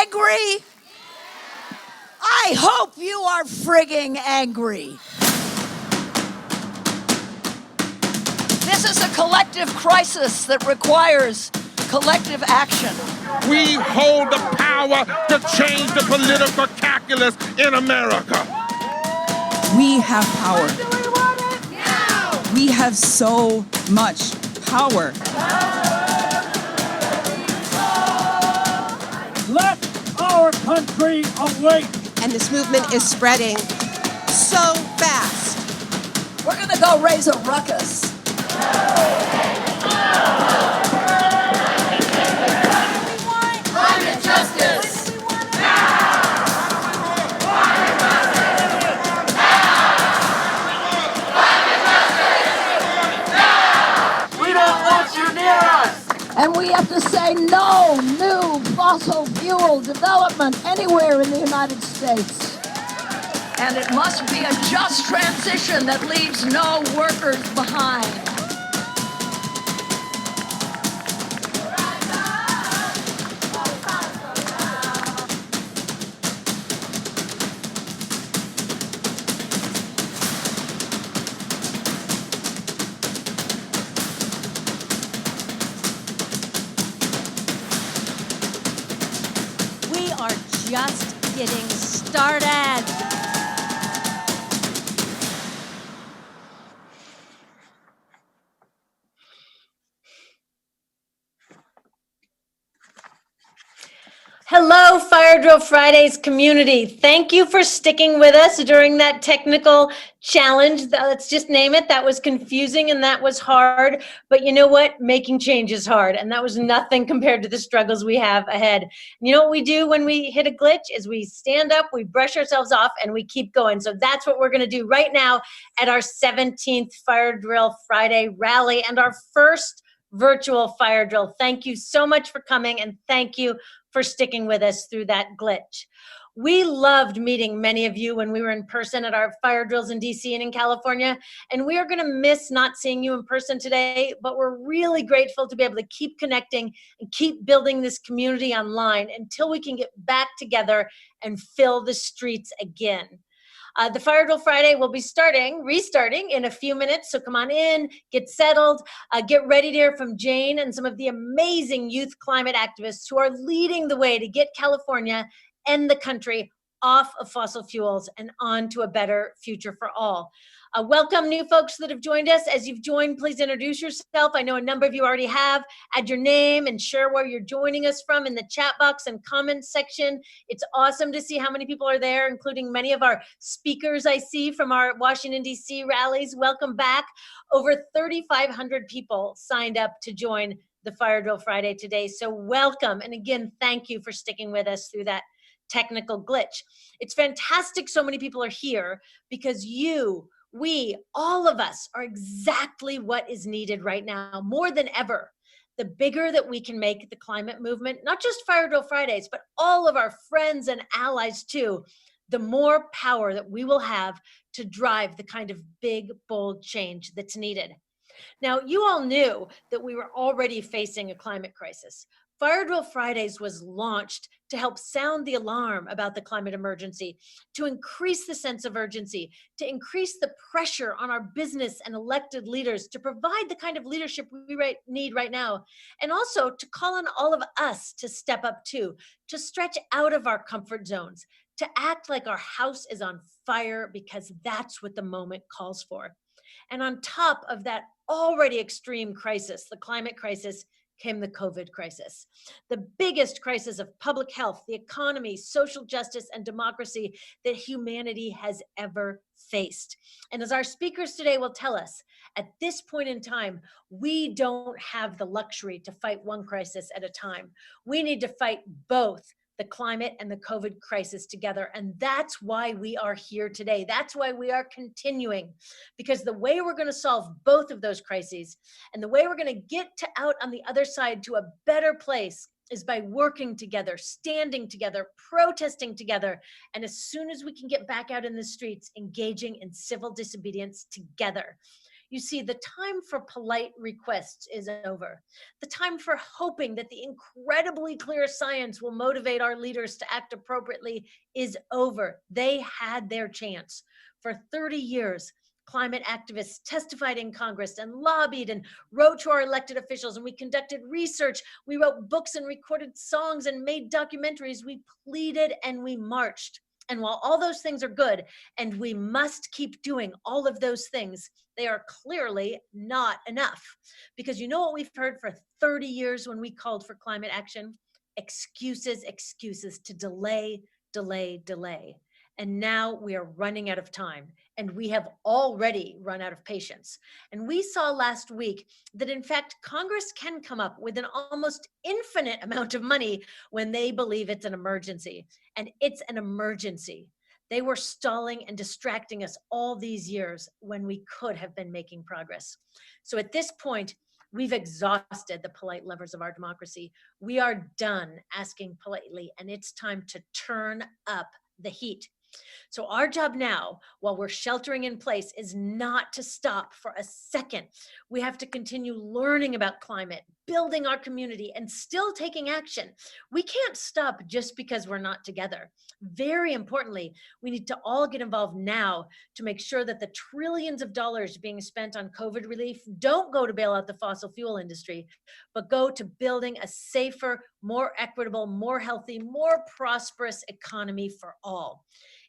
angry? I hope you are frigging angry. This is a collective crisis that requires collective action. We hold the power to change the political calculus in America. We have power. Do we want it? Now! We have so much power. Let our country awake. And this movement is spreading so fast. We're gonna go raise a ruckus. Climate justice! We don't want you near us. And we have to say no new fossil fuel development anywhere in the United States. And it must be a just transition that leaves no workers behind. We are just getting started. Hello, Fire Drill Fridays community. Thank you for sticking with us during that technical challenge. Let's just name it. That was confusing and that was hard. But you know what? Making change is hard. And that was nothing compared to the struggles we have ahead. You know what we do when we hit a glitch is we stand up, we brush ourselves off, and we keep going. So that's what we're going to do right now at our 17th Fire Drill Friday rally and our first virtual fire drill. Thank you so much for coming, and thank you for sticking with us through that glitch. We loved meeting many of you when we were in person at our fire drills in DC and in California, and we are going to miss not seeing you in person today, but we're really grateful to be able to keep connecting and keep building this community online until we can get back together and fill the streets again. The Fire Drill Friday will be restarting in a few minutes, so come on in, get settled, get ready to hear from Jane and some of the amazing youth climate activists who are leading the way to get California and the country off of fossil fuels and on to a better future for all. Welcome new folks that have joined us. As you've joined, please introduce yourself. I know a number of you already have. Add your name and share where you're joining us from in the chat box and comments section. It's awesome to see how many people are there, including many of our speakers I see from our Washington, D.C. rallies. Welcome back. Over 3,500 people signed up to join the Fire Drill Friday today. So welcome. And again, thank you for sticking with us through that technical glitch. It's fantastic so many people are here because we, all of us, are exactly what is needed right now, more than ever. The bigger that we can make the climate movement, not just Fire Drill Fridays, but all of our friends and allies too, the more power that we will have to drive the kind of big, bold change that's needed. Now, you all knew that we were already facing a climate crisis. Fire Drill Fridays was launched to help sound the alarm about the climate emergency, to increase the sense of urgency, to increase the pressure on our business and elected leaders to provide the kind of leadership we need right now, and also to call on all of us to step up too, to stretch out of our comfort zones, to act like our house is on fire because that's what the moment calls for. And on top of that already extreme crisis, the climate crisis, came the COVID crisis, the biggest crisis of public health, the economy, social justice, and democracy that humanity has ever faced. And as our speakers today will tell us, at this point in time, we don't have the luxury to fight one crisis at a time. We need to fight both the climate and the COVID crisis together. And that's why we are here today. That's why we are continuing, because the way we're going to solve both of those crises and the way we're going to get out on the other side to a better place is by working together, standing together, protesting together, and as soon as we can get back out in the streets, engaging in civil disobedience together. You see, the time for polite requests is over. The time for hoping that the incredibly clear science will motivate our leaders to act appropriately is over. They had their chance. For 30 years, climate activists testified in Congress and lobbied and wrote to our elected officials, and we conducted research. We wrote books and recorded songs and made documentaries. We pleaded and we marched. And while all those things are good, and we must keep doing all of those things, they are clearly not enough. Because you know what we've heard for 30 years when we called for climate action? Excuses, excuses to delay, delay, delay. And now we are running out of time, and we have already run out of patience. And we saw last week that, in fact, Congress can come up with an almost infinite amount of money when they believe it's an emergency. And it's an emergency. They were stalling and distracting us all these years when we could have been making progress. So at this point, we've exhausted the polite levers of our democracy. We are done asking politely, and it's time to turn up the heat. So our job now, while we're sheltering in place, is not to stop for a second. We have to continue learning about climate, building our community, and still taking action. We can't stop just because we're not together. Very importantly, we need to all get involved now to make sure that the trillions of dollars being spent on COVID relief don't go to bail out the fossil fuel industry, but go to building a safer, more equitable, more healthy, more prosperous economy for all.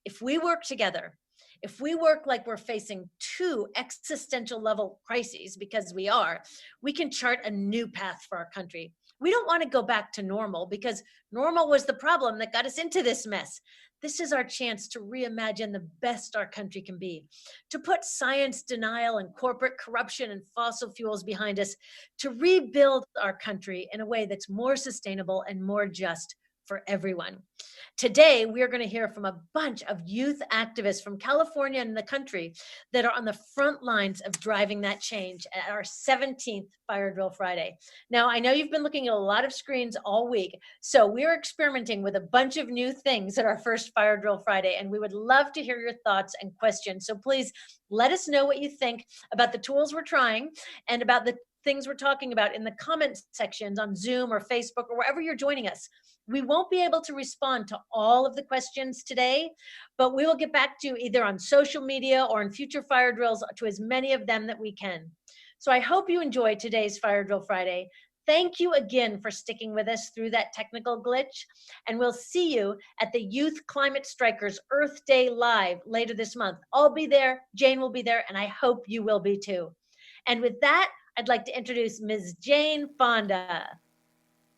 If we work together, if we work like we're facing two existential level crises, because we are, we can chart a new path for our country. We don't want to go back to normal because normal was the problem that got us into this mess. This is our chance to reimagine the best our country can be, to put science denial and corporate corruption and fossil fuels behind us, to rebuild our country in a way that's more sustainable and more just for everyone. Today, we're going to hear from a bunch of youth activists from California and the country that are on the front lines of driving that change at our 17th Fire Drill Friday. Now, I know you've been looking at a lot of screens all week, so we're experimenting with a bunch of new things at our first Fire Drill Friday, and we would love to hear your thoughts and questions. So please let us know what you think about the tools we're trying and about the things we're talking about in the comment sections on Zoom or Facebook or wherever you're joining us. We won't be able to respond to all of the questions today, but we will get back to you either on social media or in future fire drills to as many of them that we can. So I hope you enjoyed today's Fire Drill Friday. Thank you again for sticking with us through that technical glitch, and we'll see you at the Youth Climate Strikers Earth Day Live later this month. I'll be there, Jane will be there, and I hope you will be too. And with that, I'd like to introduce Ms. Jane Fonda.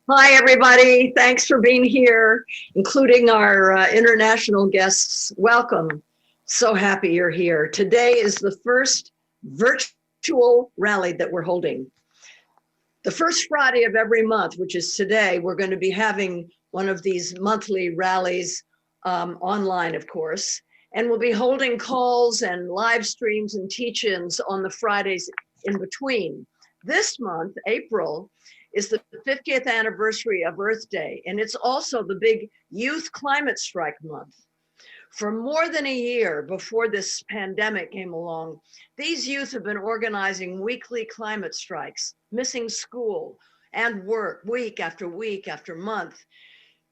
Hi, everybody. Thanks for being here, including our international guests. Welcome. So happy you're here. Today is the first virtual rally that we're holding. The first Friday of every month, which is today, we're going to be having one of these monthly rallies online, of course, and we'll be holding calls and live streams and teach-ins on the Fridays in between. This month, April, is the 50th anniversary of Earth Day, and it's also the big Youth Climate Strike Month. For more than a year before this pandemic came along, these youth have been organizing weekly climate strikes, missing school and work week after week after month.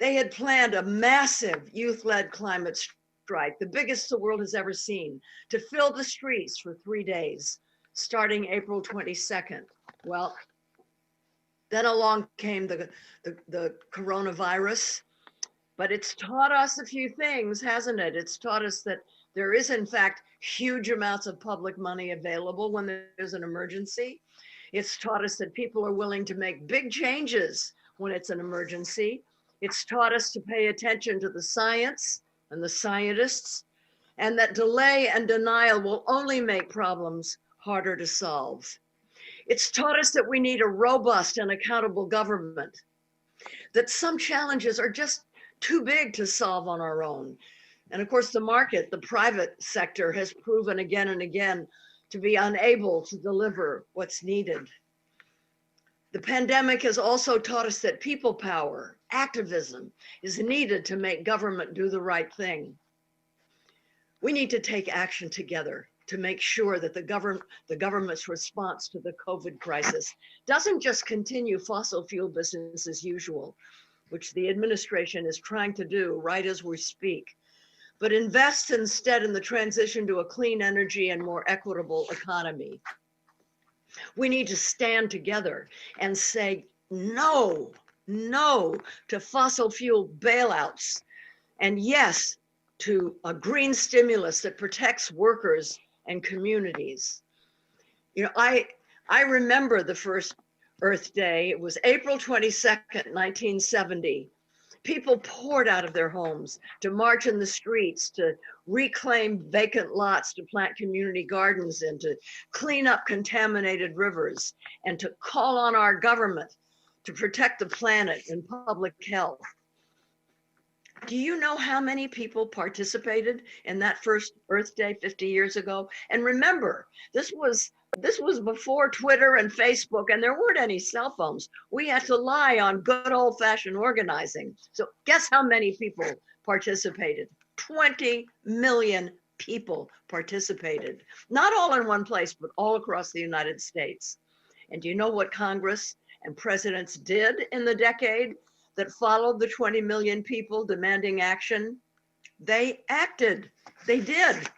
They had planned a massive youth-led climate strike, the biggest the world has ever seen, to fill the streets for 3 days, starting April 22nd. Well, then along came the coronavirus, but it's taught us a few things, hasn't it? It's taught us that there is, in fact, huge amounts of public money available when there's an emergency. It's taught us that people are willing to make big changes when it's an emergency. It's taught us to pay attention to the science and the scientists, and that delay and denial will only make problems harder to solve. It's taught us that we need a robust and accountable government, that some challenges are just too big to solve on our own. And of course, the market, the private sector, has proven again and again to be unable to deliver what's needed. The pandemic has also taught us that people power, activism, is needed to make government do the right thing. We need to take action together to make sure that the government's response to the COVID crisis doesn't just continue fossil fuel business as usual, which the administration is trying to do right as we speak, but invests instead in the transition to a clean energy and more equitable economy. We need to stand together and say no to fossil fuel bailouts, and yes to a green stimulus that protects workers and communities. You know, I remember the first Earth Day. It was April 22nd, 1970. People poured out of their homes to march in the streets, to reclaim vacant lots, to plant community gardens, and to clean up contaminated rivers, and to call on our government to protect the planet and public health. Do you know how many people participated in that first Earth Day 50 years ago? And remember, this was before Twitter and Facebook, and there weren't any cell phones. We had to rely on good old-fashioned organizing. So guess how many people participated? 20 million people participated. Not all in one place, but all across the United States. And do you know what Congress and presidents did in the decade that followed the 20 million people demanding action? They acted. They did.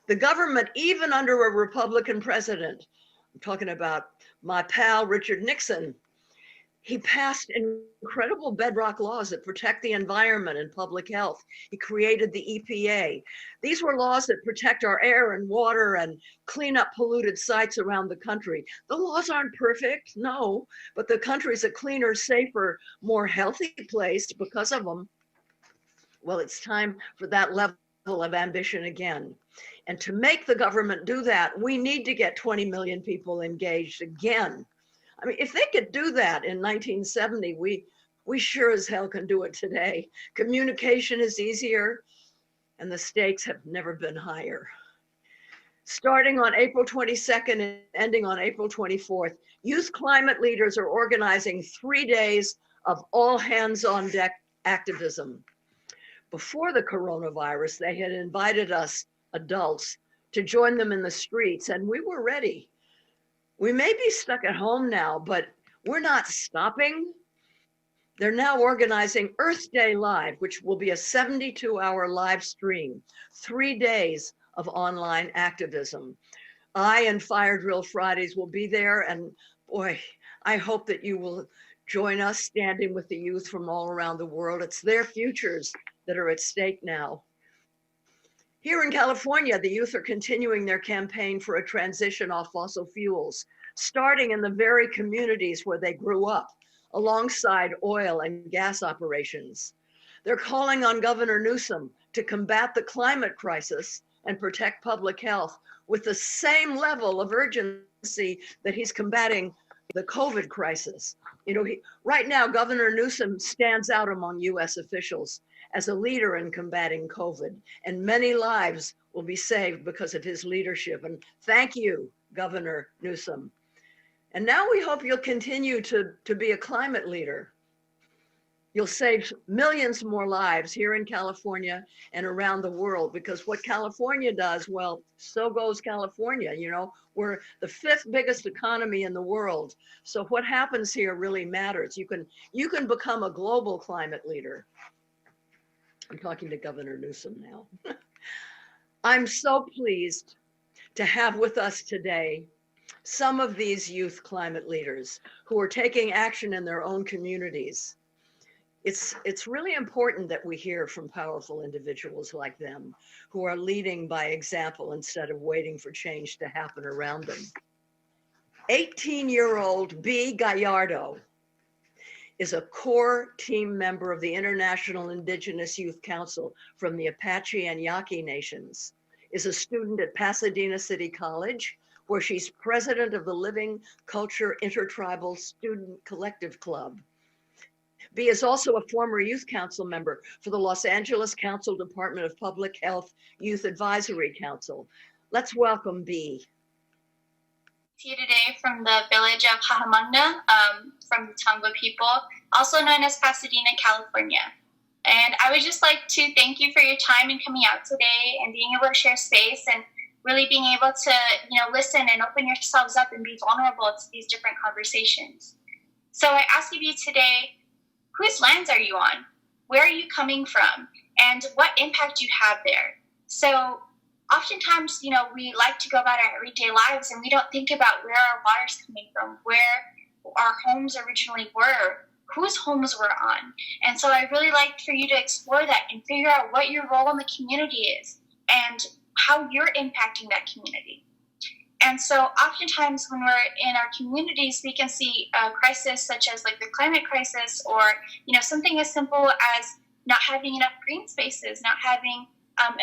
The government, even under a Republican president, I'm talking about my pal Richard Nixon, he passed incredible bedrock laws that protect the environment and public health. He created the EPA. These were laws that protect our air and water and clean up polluted sites around the country. The laws aren't perfect, no, but the country's a cleaner, safer, more healthy place because of them. Well, it's time for that level of ambition again. And to make the government do that, we need to get 20 million people engaged again. I mean, if they could do that in 1970, we sure as hell can do it today. Communication is easier, and the stakes have never been higher. Starting on April 22nd and ending on April 24th, youth climate leaders are organizing 3 days of all hands on deck activism. Before the coronavirus, they had invited us adults to join them in the streets, and we were ready. We may be stuck at home now, but we're not stopping. They're now organizing Earth Day Live, which will be a 72-hour live stream, 3 days of online activism. I and Fire Drill Fridays will be there, and boy, I hope that you will join us standing with the youth from all around the world. It's their futures that are at stake now. Here in California, the youth are continuing their campaign for a transition off fossil fuels, starting in the very communities where they grew up, alongside oil and gas operations. They're calling on Governor Newsom to combat the climate crisis and protect public health with the same level of urgency that he's combating the COVID crisis. You know, right now, Governor Newsom stands out among US officials as a leader in combating COVID, and many lives will be saved because of his leadership. And thank you, Governor Newsom. And now we hope you'll continue to be a climate leader. You'll save millions more lives here in California and around the world, because what California does, well, so goes California. You know, we're the 5th biggest economy in the world. So what happens here really matters. You can become a global climate leader. I'm talking to Governor Newsom now. I'm so pleased to have with us today some of these youth climate leaders who are taking action in their own communities. It's really important that we hear from powerful individuals like them who are leading by example instead of waiting for change to happen around them. 18-year-old B. Gallardo is a core team member of the International Indigenous Youth Council from the Apache and Yaqui nations, is a student at Pasadena City College, where she's president of the Living Culture Intertribal Student Collective Club. B is also a former youth council member for the Los Angeles Council Department of Public Health Youth Advisory Council. Let's welcome B. Here today from the village of Cajamarca, from the Tongva people, also known as Pasadena, California. And I would just like to thank you for your time and coming out today and being able to share space and really being able to, listen and open yourselves up and be vulnerable to these different conversations. So I ask of you today, whose lands are you on? Where are you coming from? And what impact you have there? So oftentimes, we like to go about our everyday lives and we don't think about where our water's coming from, where our homes originally were, whose homes we're on. And so I'd really like for you to explore that and figure out what your role in the community is and how you're impacting that community. And so oftentimes when we're in our communities, we can see a crisis such as like the climate crisis, or, something as simple as not having enough green spaces, not having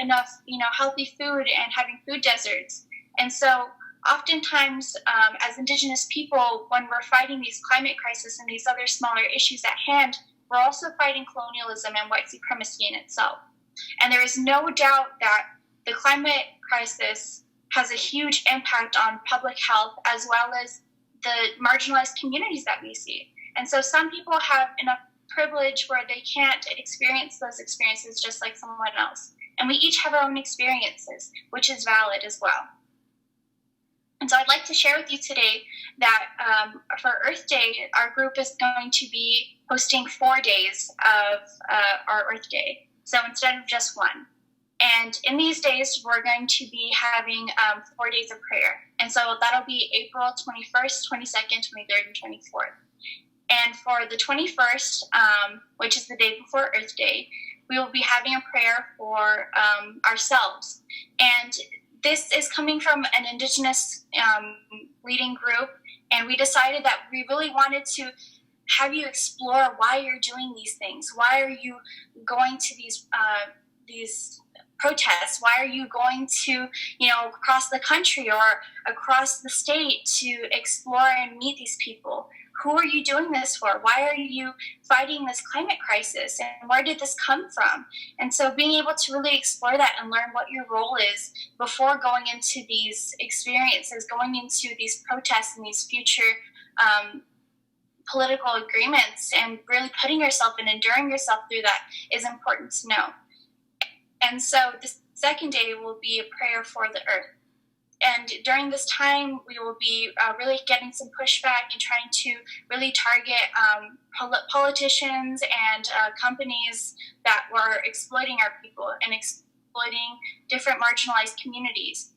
enough, healthy food, and having food deserts. And so oftentimes, as Indigenous people, when we're fighting these climate crises and these other smaller issues at hand, we're also fighting colonialism and white supremacy in itself. And there is no doubt that the climate crisis has a huge impact on public health as well as the marginalized communities that we see. And so some people have enough privilege where they can't experience those experiences just like someone else. And we each have our own experiences, which is valid as well. And so I'd like to share with you today that for Earth Day, our group is going to be hosting 4 days of our Earth Day. So instead of just one. And in these days, we're going to be having 4 days of prayer. And so that'll be April 21st, 22nd, 23rd, and 24th. And for the 21st, which is the day before Earth Day, we will be having a prayer for ourselves. And this is coming from an Indigenous leading group. And we decided that we really wanted to have you explore why you're doing these things. Why are you going to these protests? Why are you going to, across the country or across the state to explore and meet these people? Who are you doing this for? Why are you fighting this climate crisis? And where did this come from? And so being able to really explore that and learn what your role is before going into these experiences, going into these protests and these future political agreements, and really putting yourself and enduring yourself through that is important to know. And so the second day will be a prayer for the earth. And during this time, we will be really getting some pushback and trying to really target politicians and companies that were exploiting our people and exploiting different marginalized communities.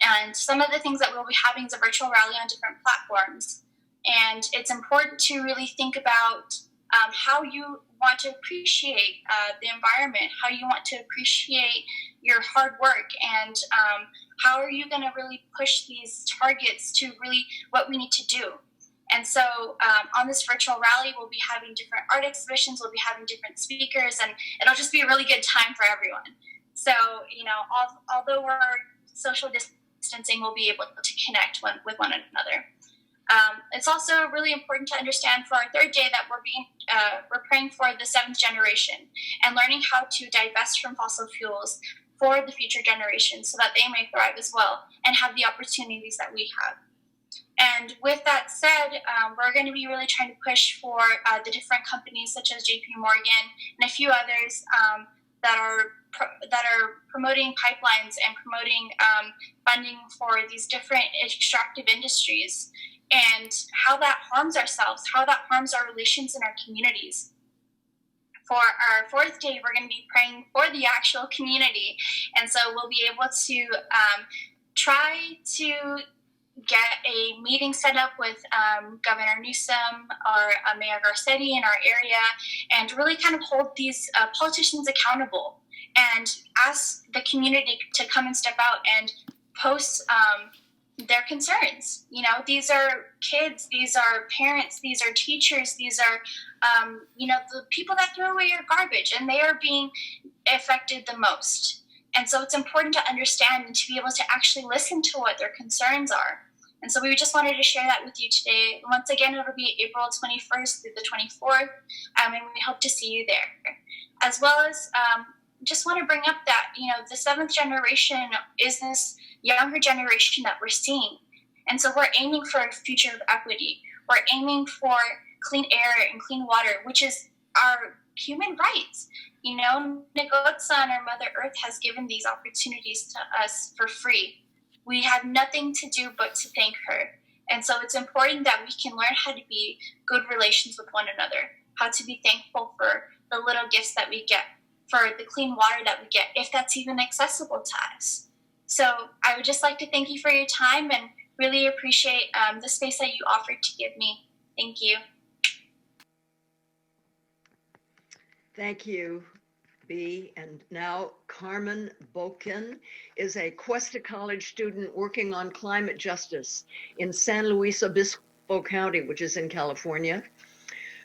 And some of the things that we'll be having is a virtual rally on different platforms. And it's important to really think about how you want to appreciate the environment, how you want to appreciate your hard work, and how are you going to really push these targets to really what we need to do. And so on this virtual rally, we'll be having different art exhibitions, we'll be having different speakers, and it'll just be a really good time for everyone. So, although we're social distancing, we'll be able to connect with one another. It's also really important to understand for our third day that we're praying for the seventh generation and learning how to divest from fossil fuels for the future generations so that they may thrive as well and have the opportunities that we have. And with that said, we're going to be really trying to push for the different companies such as JP Morgan and a few others that are promoting pipelines and promoting funding for these different extractive industries, and how that harms ourselves, how that harms our relations in our communities. For our fourth day, we're going to be praying for the actual community. And so we'll be able to try to get a meeting set up with Governor Newsom or Mayor Garcetti in our area, and really kind of hold these politicians accountable and ask the community to come and step out and post their concerns. These are kids, these are parents, these are teachers, these are, the people that throw away your garbage, and they are being affected the most. And so it's important to understand and to be able to actually listen to what their concerns are. And so we just wanted to share that with you today. Once again, it'll be April 21st through the 24th, and we hope to see you there. As well as just want to bring up that, the seventh generation is this younger generation that we're seeing. And so we're aiming for a future of equity. We're aiming for clean air and clean water, which is our human rights. You know, Negotsan, or Mother Earth, has given these opportunities to us for free. We have nothing to do but to thank her. And so it's important that we can learn how to be good relations with one another, how to be thankful for the little gifts that we get, for the clean water that we get, if that's even accessible to us. So I would just like to thank you for your time and really appreciate the space that you offered to give me. Thank you. Thank you, B. And now Carmen Boken is a Cuesta College student working on climate justice in San Luis Obispo County, which is in California.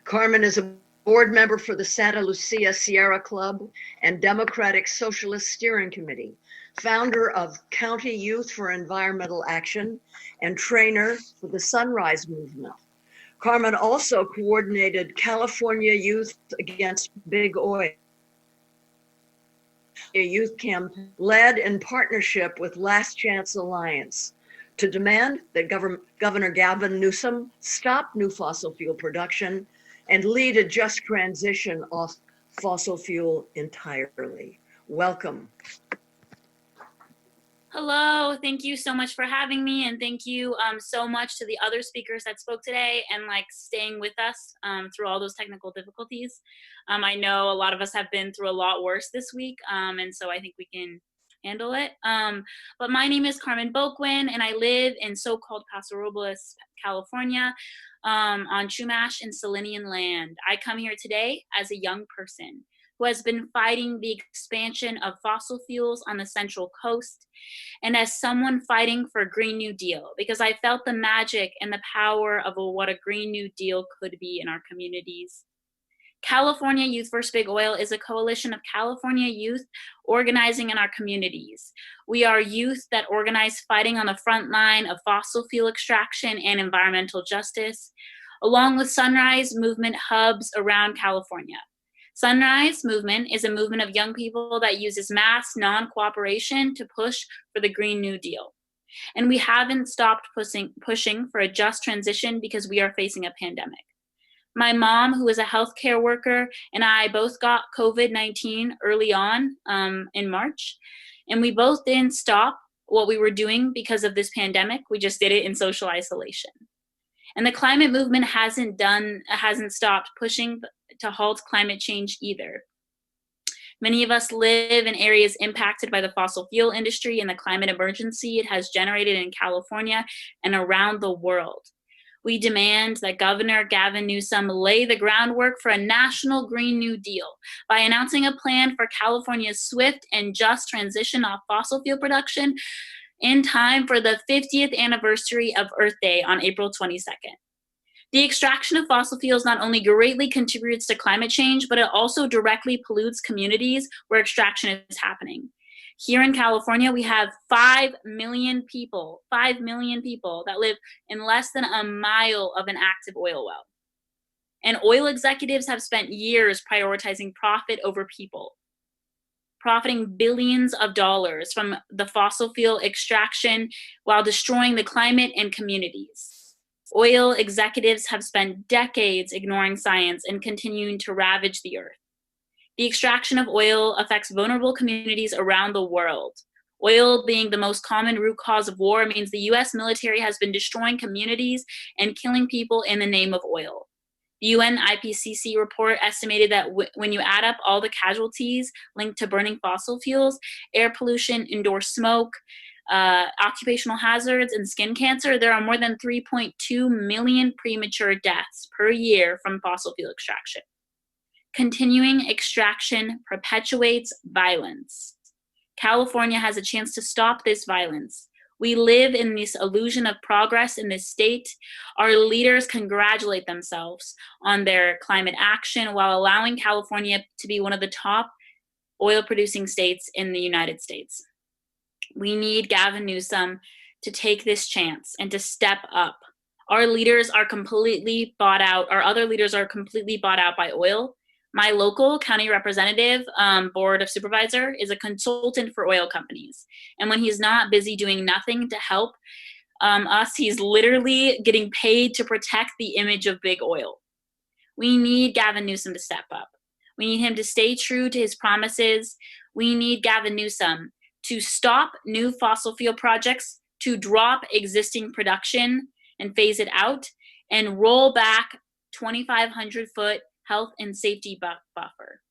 Carmen is a board member for the Santa Lucia Sierra Club and Democratic Socialist Steering Committee, founder of County Youth for Environmental Action, and trainer for the Sunrise Movement. Carmen also coordinated California Youth Against Big Oil, a youth campaign led in partnership with Last Chance Alliance to demand that Governor Gavin Newsom stop new fossil fuel production and lead a just transition off fossil fuel entirely. Welcome. Hello, thank you so much for having me, and thank you so much to the other speakers that spoke today and staying with us through all those technical difficulties. I know a lot of us have been through a lot worse this week, and so I think we can handle it. But my name is Carmen Boquin, and I live in so-called Paso Robles, California, on Chumash and Selenian land. I come here today as a young person who has been fighting the expansion of fossil fuels on the Central Coast, and as someone fighting for a Green New Deal, because I felt the magic and the power of what a Green New Deal could be in our communities. California Youth vs. Big Oil is a coalition of California youth organizing in our communities. We are youth that organize fighting on the front line of fossil fuel extraction and environmental justice, along with Sunrise Movement hubs around California. Sunrise Movement is a movement of young people that uses mass non-cooperation to push for the Green New Deal. And we haven't stopped pushing for a just transition because we are facing a pandemic. My mom, who is a healthcare worker, and I both got COVID-19 early on in March, and we both didn't stop what we were doing because of this pandemic. We just did it in social isolation. And the climate movement hasn't stopped pushing to halt climate change either. Many of us live in areas impacted by the fossil fuel industry and the climate emergency it has generated in California and around the world. We demand that Governor Gavin Newsom lay the groundwork for a national Green New Deal by announcing a plan for California's swift and just transition off fossil fuel production in time for the 50th anniversary of Earth Day on April 22nd. The extraction of fossil fuels not only greatly contributes to climate change, but it also directly pollutes communities where extraction is happening. Here in California, we have 5 million people that live in less than a mile of an active oil well. And oil executives have spent years prioritizing profit over people, profiting billions of dollars from the fossil fuel extraction while destroying the climate and communities. Oil executives have spent decades ignoring science and continuing to ravage the earth. The extraction of oil affects vulnerable communities around the world. Oil being the most common root cause of war means the US military has been destroying communities and killing people in the name of oil. The UN IPCC report estimated that when you add up all the casualties linked to burning fossil fuels, air pollution, indoor smoke, occupational hazards, and skin cancer, there are more than 3.2 million premature deaths per year from fossil fuel extraction. Continuing extraction perpetuates violence. California has a chance to stop this violence. We live in this illusion of progress in this state. Our leaders congratulate themselves on their climate action while allowing California to be one of the top oil-producing states in the United States. We need Gavin Newsom to take this chance and to step up. Our leaders are completely bought out. Our other leaders are completely bought out by oil. My local county representative, board of supervisor, is a consultant for oil companies. And when he's not busy doing nothing to help us, he's literally getting paid to protect the image of big oil. We need Gavin Newsom to step up. We need him to stay true to his promises. We need Gavin Newsom to stop new fossil fuel projects, to drop existing production and phase it out, and roll back 2,500-foot health and safety buffer.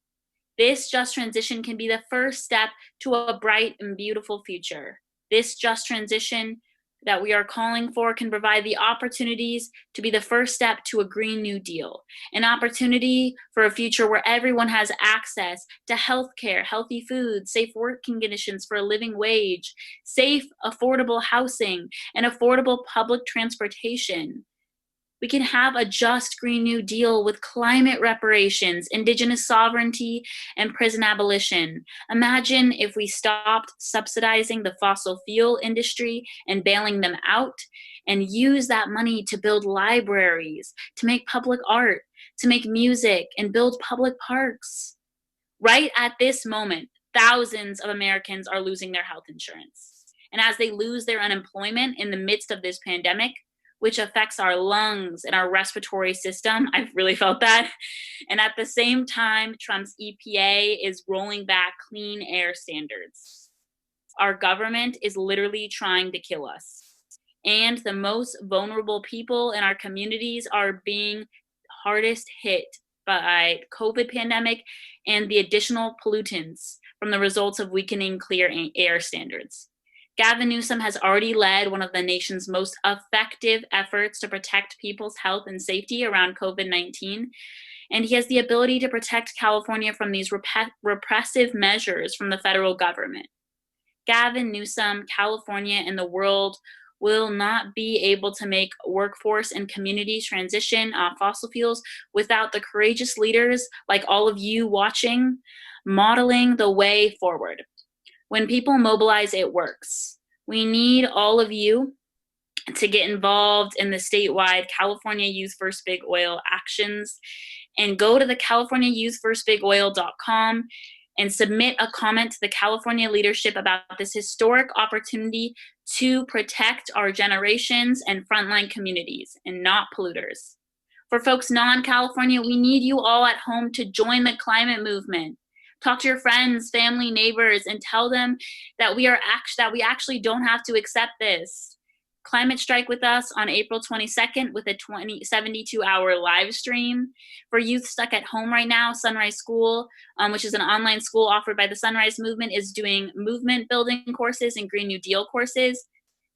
This just transition can be the first step to a bright and beautiful future. This just transition that we are calling for can provide the opportunities to be the first step to a Green New Deal, an opportunity for a future where everyone has access to healthcare, healthy food, safe working conditions for a living wage, safe, affordable housing, and affordable public transportation. We can have a just Green New Deal with climate reparations, Indigenous sovereignty, and prison abolition. Imagine if we stopped subsidizing the fossil fuel industry and bailing them out, and use that money to build libraries, to make public art, to make music, and build public parks. Right at this moment, thousands of Americans are losing their health insurance. And as they lose their unemployment in the midst of this pandemic, which affects our lungs and our respiratory system. I've really felt that. And at the same time, Trump's EPA is rolling back clean air standards. Our government is literally trying to kill us. And the most vulnerable people in our communities are being hardest hit by COVID pandemic and the additional pollutants from the results of weakening clear air standards. Gavin Newsom has already led one of the nation's most effective efforts to protect people's health and safety around COVID-19, and he has the ability to protect California from these repressive measures from the federal government. Gavin Newsom, California, and the world will not be able to make workforce and communities transition off fossil fuels without the courageous leaders like all of you watching, modeling the way forward. When people mobilize, it works. We need all of you to get involved in the statewide California Youth First Big Oil actions and go to the CaliforniaYouthFirstBigOil.com and submit a comment to the California leadership about this historic opportunity to protect our generations and frontline communities and not polluters. For folks non-California, we need you all at home to join the climate movement. Talk to your friends, family, neighbors, and tell them that we actually don't have to accept this. Climate strike with us on April 22nd with a 72-hour live stream. For youth stuck at home right now, Sunrise School, which is an online school offered by the Sunrise Movement, is doing movement building courses and Green New Deal courses.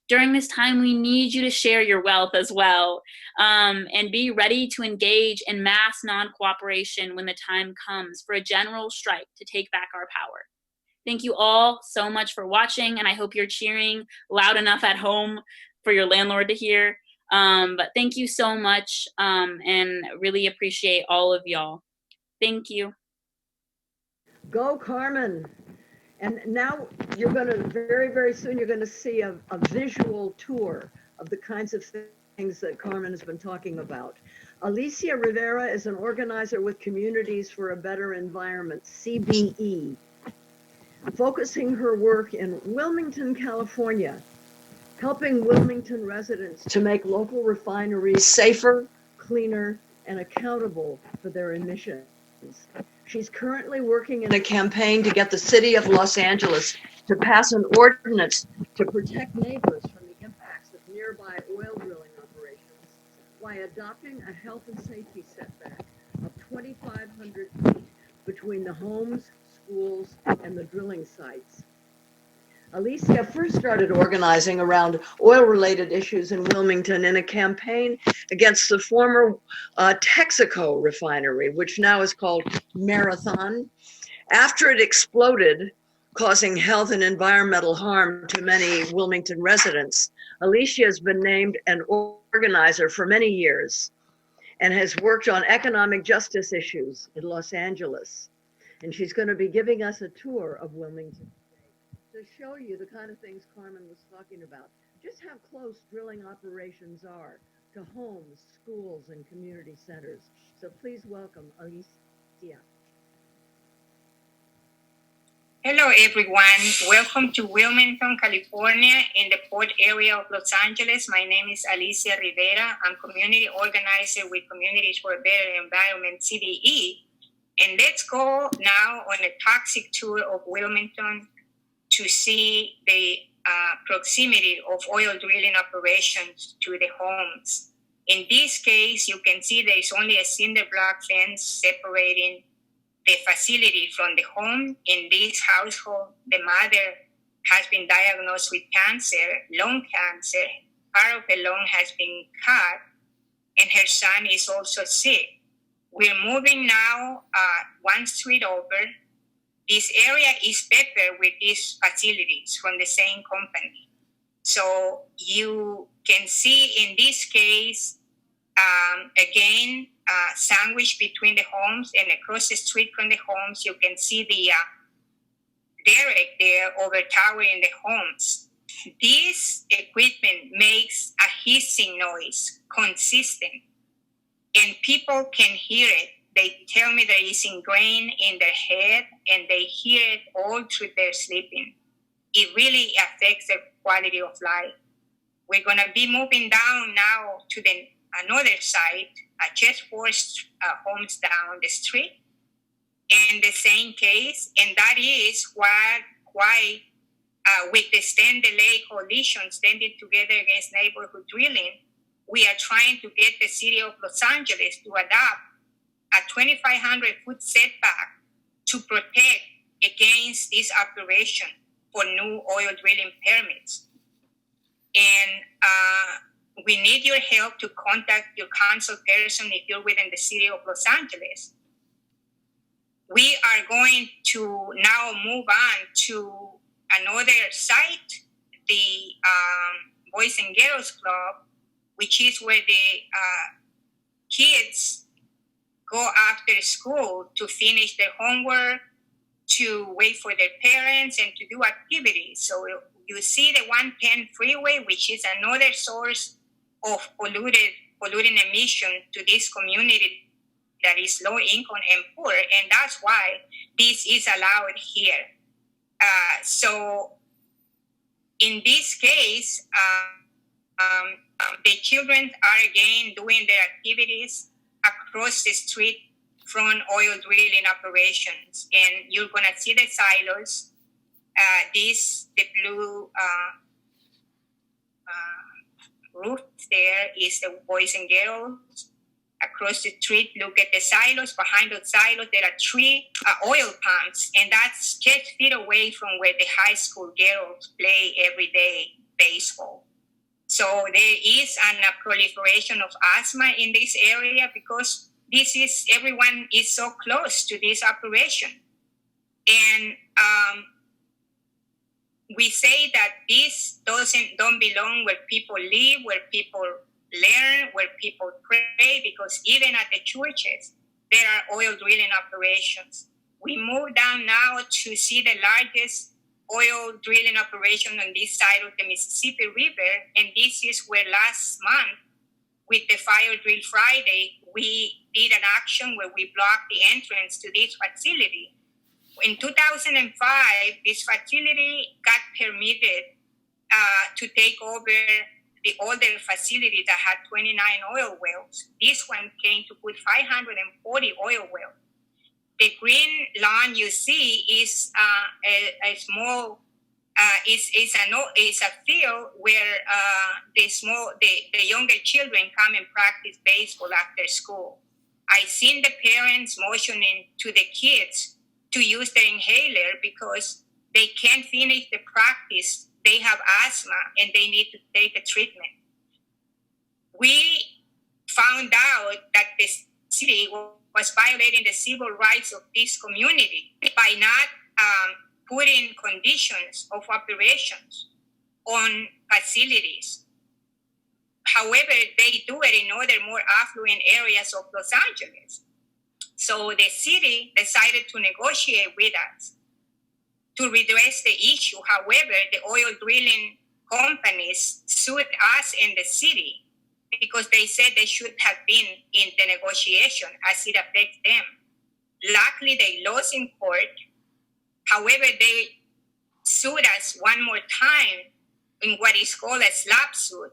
During this time, we need you to share your wealth as well, and be ready to engage in mass non-cooperation when the time comes for a general strike to take back our power. Thank you all so much for watching, and I hope you're cheering loud enough at home for your landlord to hear. But thank you so much, and really appreciate all of y'all. Thank you. Go, Carmen. And now you're going to, very, very soon, you're going to see a visual tour of the kinds of things that Carmen has been talking about. Alicia Rivera is an organizer with Communities for a Better Environment, CBE, focusing her work in Wilmington, California, helping Wilmington residents to make local refineries safer, cleaner, and accountable for their emissions. She's currently working in a campaign to get the city of Los Angeles to pass an ordinance to protect neighbors from the impacts of nearby oil drilling operations by adopting a health and safety setback of 2,500 feet between the homes, schools, and the drilling sites. Alicia first started organizing around oil-related issues in Wilmington in a campaign against the former Texaco refinery, which now is called Marathon. After it exploded, causing health and environmental harm to many Wilmington residents, Alicia has been named an organizer for many years and has worked on economic justice issues in Los Angeles. And she's going to be giving us a tour of Wilmington to show you the kind of things Carmen was talking about, just how close drilling operations are to homes, schools, and community centers. So please welcome Alicia. Hello, everyone. Welcome to Wilmington, California, in the port area of Los Angeles. My name is Alicia Rivera. I'm community organizer with Communities for a Better Environment, CBE. And let's go now on a toxic tour of Wilmington to see the proximity of oil drilling operations to the homes. In this case, you can see there is only a cinder block fence separating the facility from the home. In this household, the mother has been diagnosed with cancer, lung cancer. Part of the lung has been cut, and her son is also sick. We're moving now one street over. This area is peppered with these facilities from the same company. So you can see in this case, again, sandwiched between the homes, and across the street from the homes, you can see the derrick there overtowering the homes. This equipment makes a hissing noise, consistent, and people can hear it. They tell me that it's ingrained in their head, and they hear it all through their sleeping. It really affects their quality of life. We're going to be moving down now to another site, just 4 homes down the street, in the same case, and that is why with the Stand Delay Coalition standing together against neighborhood drilling, we are trying to get the city of Los Angeles to adopt a 2,500-foot setback to protect against this operation for new oil drilling permits. And we need your help to contact your council person if you're within the city of Los Angeles. We are going to now move on to another site, the Boys and Girls Club, which is where the kids go after school to finish their homework, to wait for their parents, and to do activities. So you see the 110 freeway, which is another source of polluting emission to this community that is low income and poor, and that's why this is allowed here. So in this case, the children are again doing their activities across the street from oil drilling operations, and you're gonna see the silos. The blue roof there is the Boys and Girls. Across the street, look at the silos. Behind those silos, there are 3 oil pumps, and that's 10 feet away from where the high school girls play every day baseball. So there is a proliferation of asthma in this area because everyone is so close to this operation. And we say that this don't belong where people live, where people learn, where people pray, because even at the churches, there are oil drilling operations. We move down now to see the largest oil drilling operation on this side of the Mississippi River, and this is where last month, with the Fire Drill Friday, we did an action where we blocked the entrance to this facility. In 2005, this facility got permitted to take over the older facility that had 29 oil wells. This one came to put 540 oil wells. The green lawn you see is a small, is a field where the younger children come and practice baseball after school. I seen the parents motioning to the kids to use their inhaler because they can't finish the practice. They have asthma and they need to take a treatment. We found out that the city was violating the civil rights of this community by not putting conditions of operations on facilities. However, they do it in other more affluent areas of Los Angeles. So the city decided to negotiate with us to redress the issue. However, the oil drilling companies sued us in the city because they said they should have been in the negotiation as it affects them. Luckily, they lost in court. However, they sued us one more time in what is called a slap suit.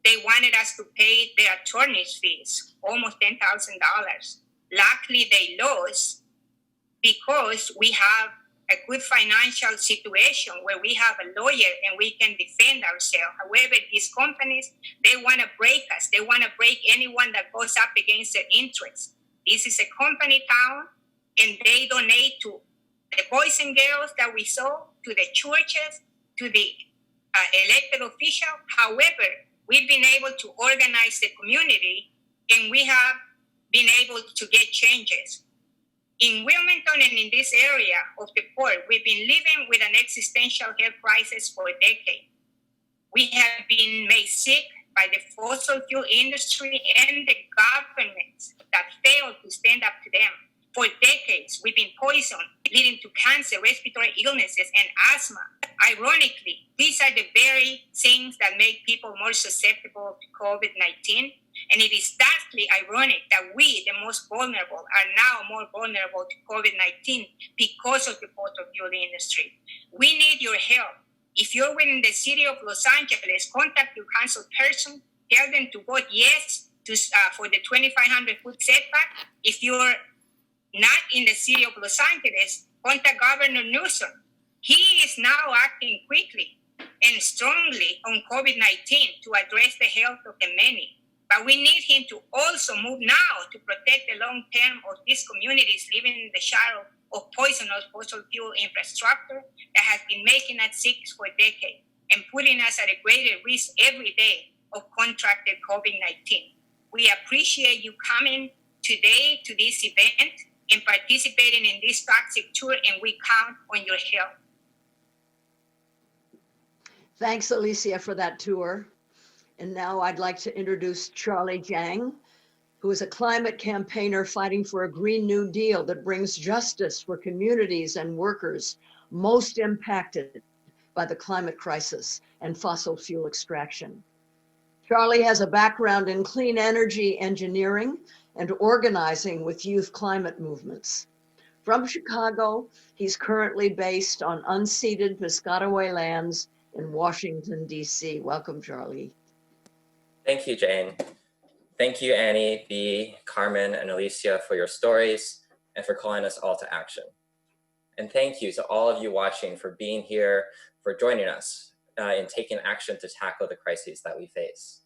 They wanted us to pay their attorney's fees, almost $10,000. Luckily, they lost because we have a good financial situation where we have a lawyer and we can defend ourselves. However, these companies, they want to break us. They want to break anyone that goes up against their interests. This is a company town, and they donate to the boys and girls that we saw, to the churches, to the elected officials. However, we've been able to organize the community, and we have been able to get changes. In Wilmington and in this area of the port, we've been living with an existential health crisis for a decade. We have been made sick by the fossil fuel industry and the governments that failed to stand up to them. For decades, we've been poisoned, leading to cancer, respiratory illnesses, and asthma. Ironically, these are the very things that make people more susceptible to COVID-19. And it is darkly ironic that we, the most vulnerable, are now more vulnerable to COVID-19 because of the fossil fuel industry. We need your help. If you're within the city of Los Angeles, contact your council person, tell them to vote yes for the 2,500-foot setback. If you're not in the city of Los Angeles, contact Governor Newsom. He is now acting quickly and strongly on COVID-19 to address the health of the many. But we need him to also move now to protect the long term of these communities living in the shadow of poisonous fossil fuel infrastructure that has been making us sick for decades and putting us at a greater risk every day of contracted COVID-19. We appreciate you coming today to this event and participating in this toxic tour, and we count on your help. Thanks, Alicia, for that tour. And now I'd like to introduce Charlie Jiang, who is a climate campaigner fighting for a Green New Deal that brings justice for communities and workers most impacted by the climate crisis and fossil fuel extraction. Charlie has a background in clean energy engineering and organizing with youth climate movements. From Chicago, he's currently based on unceded Piscataway lands in Washington, D.C. Welcome, Charlie. Thank you, Jane. Thank you, Annie, Bea, Carmen, and Alicia for your stories and for calling us all to action. And thank you to all of you watching for being here, for joining us in taking action to tackle the crises that we face.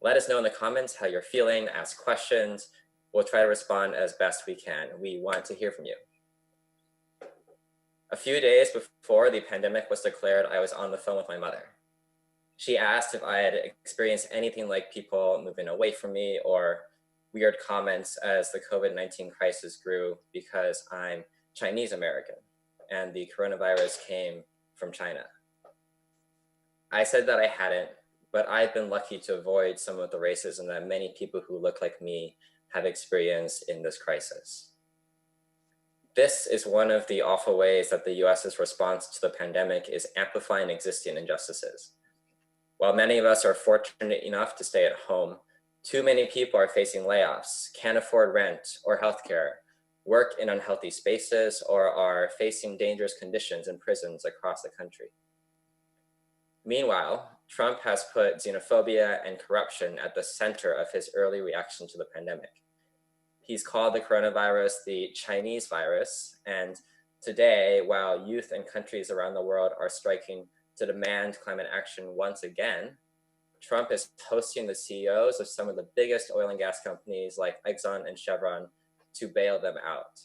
Let us know in the comments how you're feeling, ask questions. We'll try to respond as best we can. We want to hear from you. A few days before the pandemic was declared, I was on the phone with my mother. She asked if I had experienced anything like people moving away from me or weird comments as the COVID-19 crisis grew because I'm Chinese American and the coronavirus came from China. I said that I hadn't, but I've been lucky to avoid some of the racism that many people who look like me have experienced in this crisis. This is one of the awful ways that the US's response to the pandemic is amplifying existing injustices. While many of us are fortunate enough to stay at home, too many people are facing layoffs, can't afford rent or healthcare, work in unhealthy spaces, or are facing dangerous conditions in prisons across the country. Meanwhile, Trump has put xenophobia and corruption at the center of his early reaction to the pandemic. He's called the coronavirus the Chinese virus, and today, while youth and countries around the world are striking to demand climate action once again, Trump is hosting the CEOs of some of the biggest oil and gas companies like Exxon and Chevron to bail them out.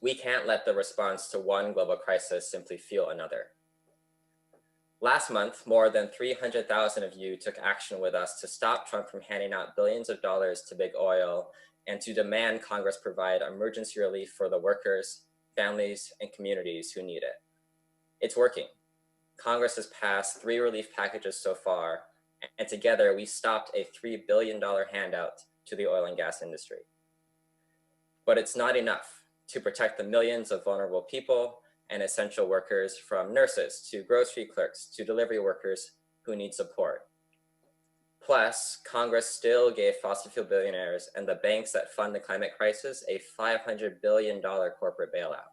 We can't let the response to one global crisis simply fuel another. Last month, more than 300,000 of you took action with us to stop Trump from handing out billions of dollars to big oil and to demand Congress provide emergency relief for the workers, families, and communities who need it. It's working. Congress has passed 3 relief packages so far, and together we stopped a $3 billion handout to the oil and gas industry. But it's not enough to protect the millions of vulnerable people and essential workers, from nurses to grocery clerks to delivery workers who need support. Plus, Congress still gave fossil fuel billionaires and the banks that fund the climate crisis a $500 billion corporate bailout.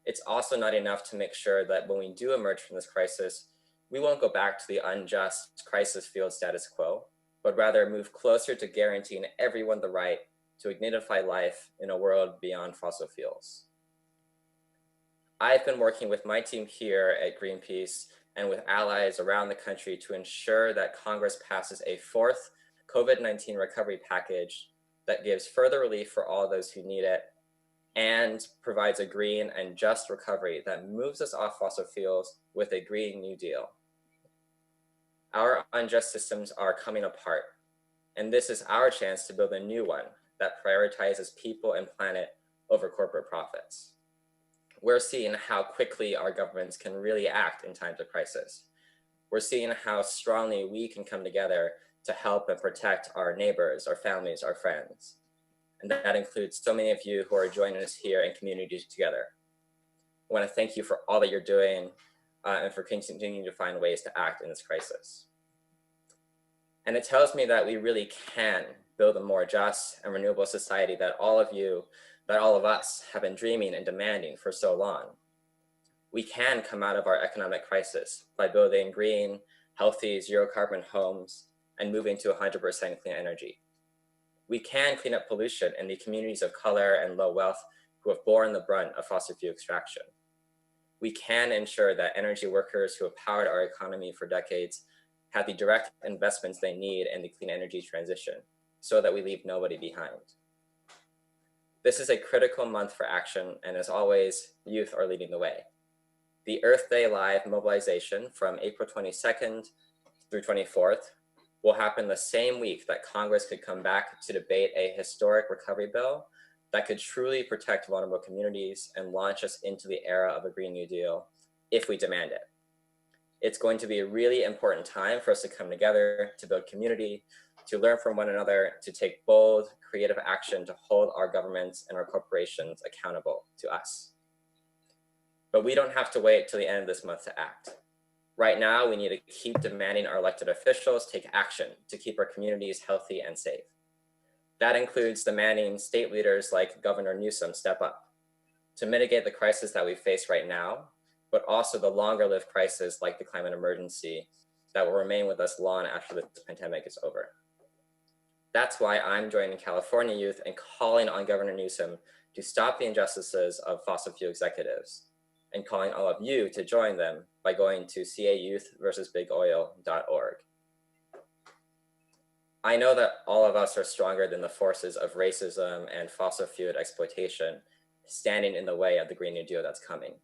It's also not enough to make sure that when we do emerge from this crisis, we won't go back to the unjust crisis-fueled status quo, but rather move closer to guaranteeing everyone the right to ignify life in a world beyond fossil fuels. I've been working with my team here at Greenpeace and with allies around the country to ensure that Congress passes a fourth COVID-19 recovery package that gives further relief for all those who need it and provides a green and just recovery that moves us off fossil fuels with a Green New Deal. Our unjust systems are coming apart, and this is our chance to build a new one that prioritizes people and planet over corporate profits. We're seeing how quickly our governments can really act in times of crisis. We're seeing how strongly we can come together to help and protect our neighbors, our families, our friends. And that includes so many of you who are joining us here in Community Together. I want to thank you for all that you're doing and for continuing to find ways to act in this crisis. And it tells me that we really can build a more just and renewable society that all of us have been dreaming and demanding for so long. We can come out of our economic crisis by building green, healthy, zero carbon homes and moving to 100% clean energy. We can clean up pollution in the communities of color and low wealth who have borne the brunt of fossil fuel extraction. We can ensure that energy workers who have powered our economy for decades have the direct investments they need in the clean energy transition so that we leave nobody behind. This is a critical month for action, and as always, youth are leading the way. The Earth Day Live mobilization from April 22nd through 24th will happen the same week that Congress could come back to debate a historic recovery bill that could truly protect vulnerable communities and launch us into the era of a Green New Deal if we demand it. It's going to be a really important time for us to come together, to build community, to learn from one another, to take bold, creative action to hold our governments and our corporations accountable to us. But we don't have to wait till the end of this month to act. Right now, we need to keep demanding our elected officials take action to keep our communities healthy and safe. That includes demanding state leaders like Governor Newsom step up to mitigate the crisis that we face right now, but also the longer-lived crisis like the climate emergency that will remain with us long after this pandemic is over. That's why I'm joining California youth and calling on Governor Newsom to stop the injustices of fossil fuel executives and calling all of you to join them by going to cayouthversusbigoil.org. I know that all of us are stronger than the forces of racism and fossil fuel exploitation standing in the way of the Green New Deal that's coming.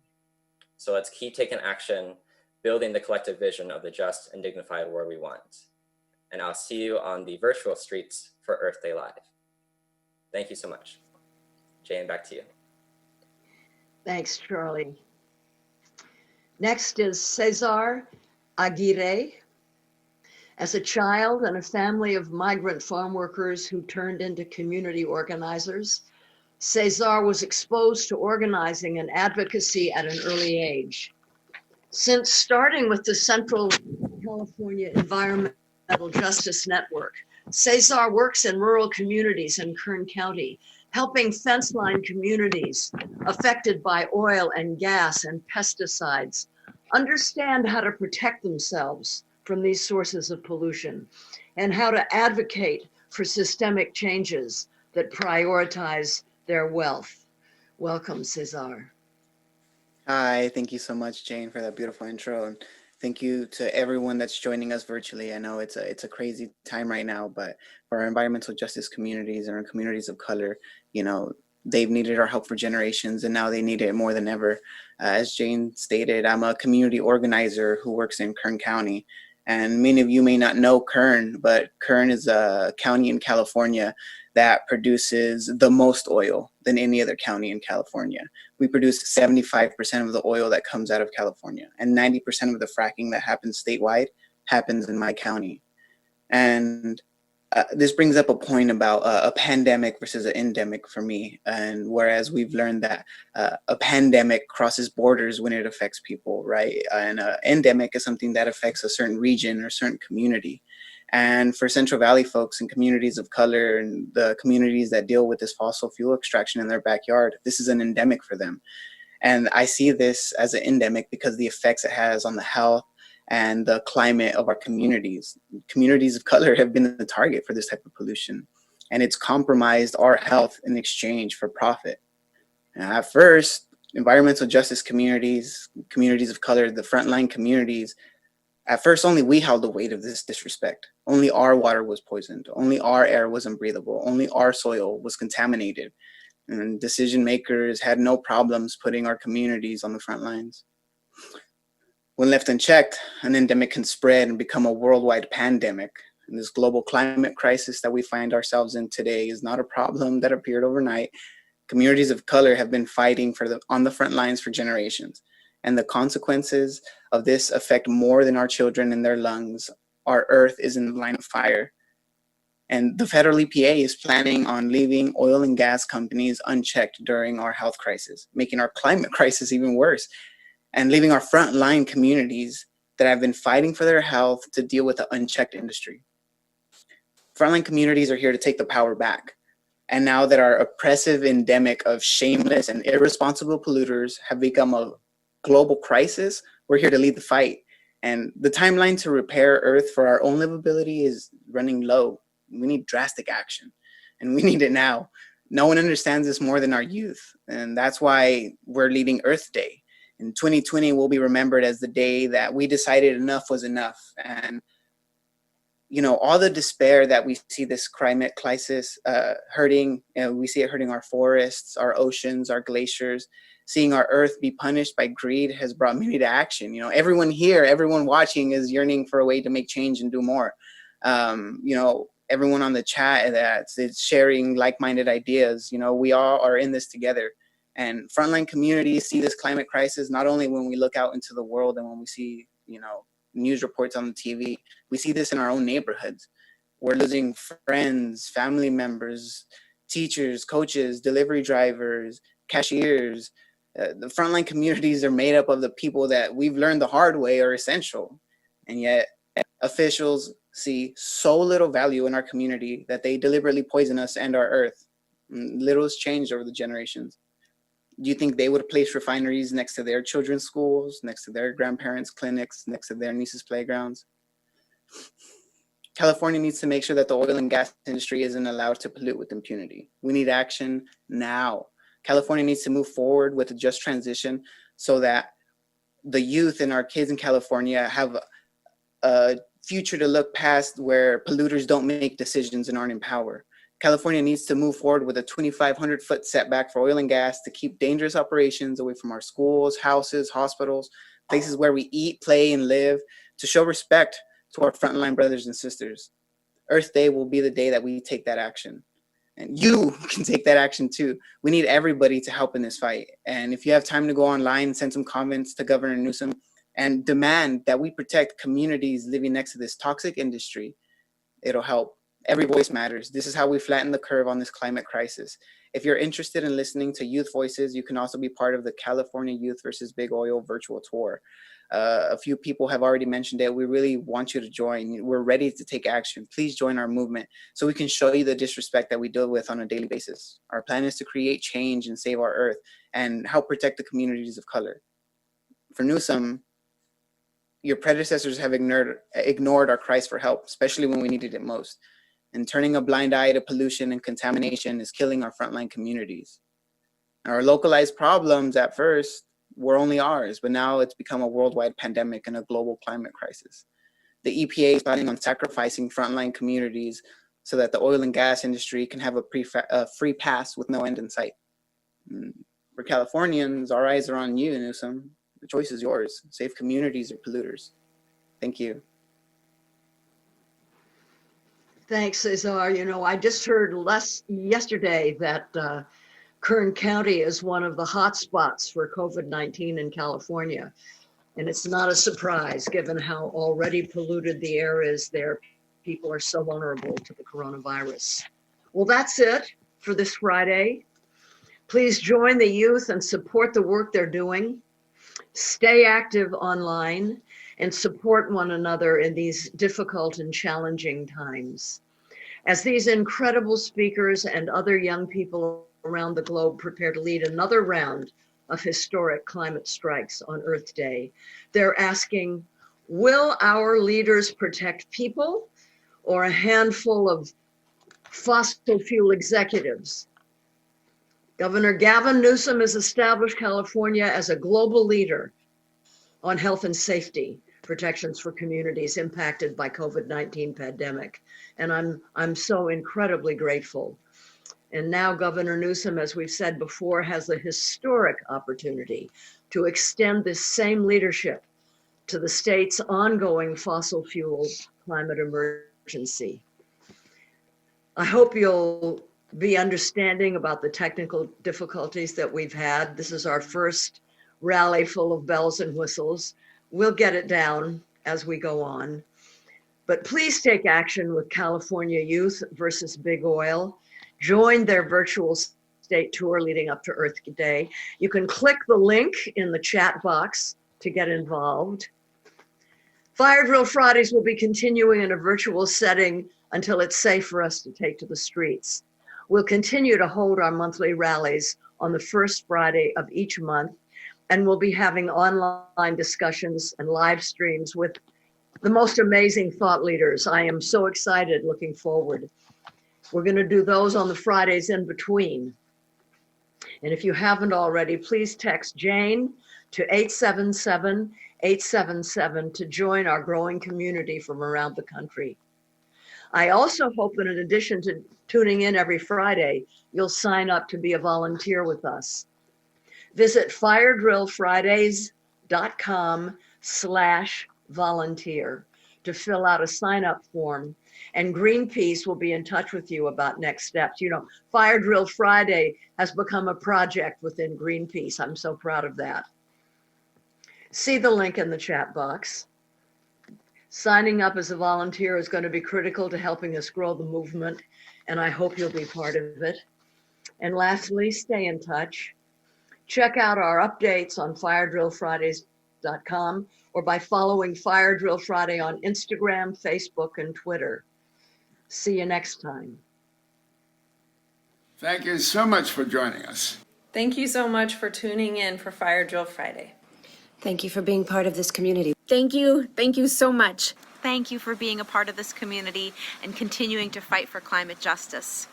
So let's keep taking action, building the collective vision of the just and dignified world we want. And I'll see you on the virtual streets for Earth Day Live. Thank you so much. Jane, back to you. Thanks, Charlie. Next is Cesar Aguirre. As a child and a family of migrant farm workers who turned into community organizers, Cesar was exposed to organizing and advocacy at an early age. Since starting with the Central California Environmental Justice Network, Cesar works in rural communities in Kern County, helping fence-line communities affected by oil and gas and pesticides understand how to protect themselves from these sources of pollution and how to advocate for systemic changes that prioritize their wealth. Welcome, Cesar. Hi, thank you so much, Jane, for that beautiful intro. And thank you to everyone that's joining us virtually. I know it's a crazy time right now, but for our environmental justice communities and our communities of color, you know, they've needed our help for generations, and now they need it more than ever. As Jane stated, I'm a community organizer who works in Kern County. And many of you may not know Kern, but Kern is a county in California that produces the most oil than any other county in California. We produce 75% of the oil that comes out of California, and 90% of the fracking that happens statewide happens in my county. And this brings up a point about a pandemic versus an endemic for me. And whereas we've learned that a pandemic crosses borders when it affects people, right? And an endemic is something that affects a certain region or certain community. And for Central Valley folks and communities of color and the communities that deal with this fossil fuel extraction in their backyard, this is an endemic for them. And I see this as an endemic because the effects it has on the health and the climate of our communities. Communities of color have been the target for this type of pollution, and it's compromised our health in exchange for profit. And at first, environmental justice communities, communities of color, the frontline communities, at first only we held the weight of this disrespect. Only our water was poisoned. Only our air was unbreathable. Only our soil was contaminated. And decision makers had no problems putting our communities on the front lines. When left unchecked, an endemic can spread and become a worldwide pandemic. And this global climate crisis that we find ourselves in today is not a problem that appeared overnight. Communities of color have been fighting on the front lines for generations. And the consequences of this affect more than our children in their lungs. Our earth is in the line of fire. And the federal EPA is planning on leaving oil and gas companies unchecked during our health crisis, making our climate crisis even worse, and leaving our frontline communities that have been fighting for their health to deal with the unchecked industry. Frontline communities are here to take the power back. And now that our oppressive endemic of shameless and irresponsible polluters have become a global crisis, we're here to lead the fight. And the timeline to repair Earth for our own livability is running low. We need drastic action, and we need it now. No one understands this more than our youth, and that's why we're leading Earth Day. In 2020 will be remembered as the day that we decided enough was enough. And you know, all the despair that we see this climate crisis hurting, we see it hurting our forests, our oceans, our glaciers. Seeing our Earth be punished by greed has brought many to action. You know, everyone here, everyone watching is yearning for a way to make change and do more. You know, everyone on the chat that's sharing like-minded ideas. You know, we all are in this together. And frontline communities see this climate crisis not only when we look out into the world and when we see, you know, news reports on the TV. We see this in our own neighborhoods. We're losing friends, family members, teachers, coaches, delivery drivers, cashiers. The frontline communities are made up of the people that we've learned the hard way are essential. And yet officials see so little value in our community that they deliberately poison us and our earth. Little has changed over the generations. Do you think they would place refineries next to their children's schools, next to their grandparents' clinics, next to their nieces' playgrounds? California needs to make sure that the oil and gas industry isn't allowed to pollute with impunity. We need action now. California needs to move forward with a just transition so that the youth and our kids in California have a future to look past where polluters don't make decisions and aren't in power. California needs to move forward with a 2,500-foot setback for oil and gas to keep dangerous operations away from our schools, houses, hospitals, places where we eat, play, and live, to show respect to our frontline brothers and sisters. Earth Day will be the day that we take that action. And you can take that action too. We need everybody to help in this fight. And if you have time to go online and send some comments to Governor Newsom and demand that we protect communities living next to this toxic industry, it'll help. Every voice matters. This is how we flatten the curve on this climate crisis. If you're interested in listening to youth voices, you can also be part of the California Youth versus Big Oil virtual tour. A few people have already mentioned it. We really want you to join. We're ready to take action. Please join our movement so we can show you the disrespect that we deal with on a daily basis. Our plan is to create change and save our earth and help protect the communities of color. For Newsom, your predecessors have ignored our cries for help, especially when we needed it most. And turning a blind eye to pollution and contamination is killing our frontline communities. Our localized problems at first were only ours, but now it's become a worldwide pandemic and a global climate crisis. The EPA is planning on sacrificing frontline communities so that the oil and gas industry can have a free pass with no end in sight. For Californians, our eyes are on you, Newsom. The choice is yours. Save communities or polluters. Thank you. Thanks, Cesar. You know, I just heard yesterday that Kern County is one of the hot spots for COVID-19 in California. And it's not a surprise given how already polluted the air is there. People are so vulnerable to the coronavirus. Well, that's it for this Friday. Please join the youth and support the work they're doing. Stay active online and support one another in these difficult and challenging times. As these incredible speakers and other young people around the globe prepare to lead another round of historic climate strikes on Earth Day, they're asking, Will our leaders protect people or a handful of fossil fuel executives? Governor Gavin Newsom has established California as a global leader on health and safety protections for communities impacted by COVID-19 pandemic. And I'm so incredibly grateful. And now Governor Newsom, as we've said before, has a historic opportunity to extend this same leadership to the state's ongoing fossil fuel climate emergency. I hope you'll be understanding about the technical difficulties that we've had. This is our first rally full of bells and whistles. We'll get it down as we go on. But please take action with California Youth versus Big Oil. Join their virtual state tour leading up to Earth Day. You can click the link in the chat box to get involved. Fire Drill Fridays will be continuing in a virtual setting until it's safe for us to take to the streets. We'll continue to hold our monthly rallies on the first Friday of each month, and we'll be having online discussions and live streams with the most amazing thought leaders. I am so excited, looking forward. We're going to do those on the Fridays in between. And if you haven't already, please text Jane to 877-877 to join our growing community from around the country. I also hope that in addition to tuning in every Friday, you'll sign up to be a volunteer with us. Visit firedrillfridays.com/volunteer to fill out a sign-up form, and Greenpeace will be in touch with you about next steps. You know, Fire Drill Friday has become a project within Greenpeace. I'm so proud of that. See the link in the chat box. Signing up as a volunteer is going to be critical to helping us grow the movement, and I hope you'll be part of it. And lastly, stay in touch. Check out our updates on firedrillfridays.com or by following Fire Drill Friday on Instagram, Facebook, and Twitter. See you next time. Thank you so much for joining us. Thank you so much for tuning in for Fire Drill Friday. Thank you for being part of this community. Thank you so much. Thank you for being a part of this community and continuing to fight for climate justice.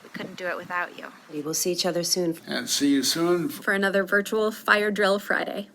We couldn't do it without you. We'll see each other soon. And see you soon For another virtual Fire Drill Friday.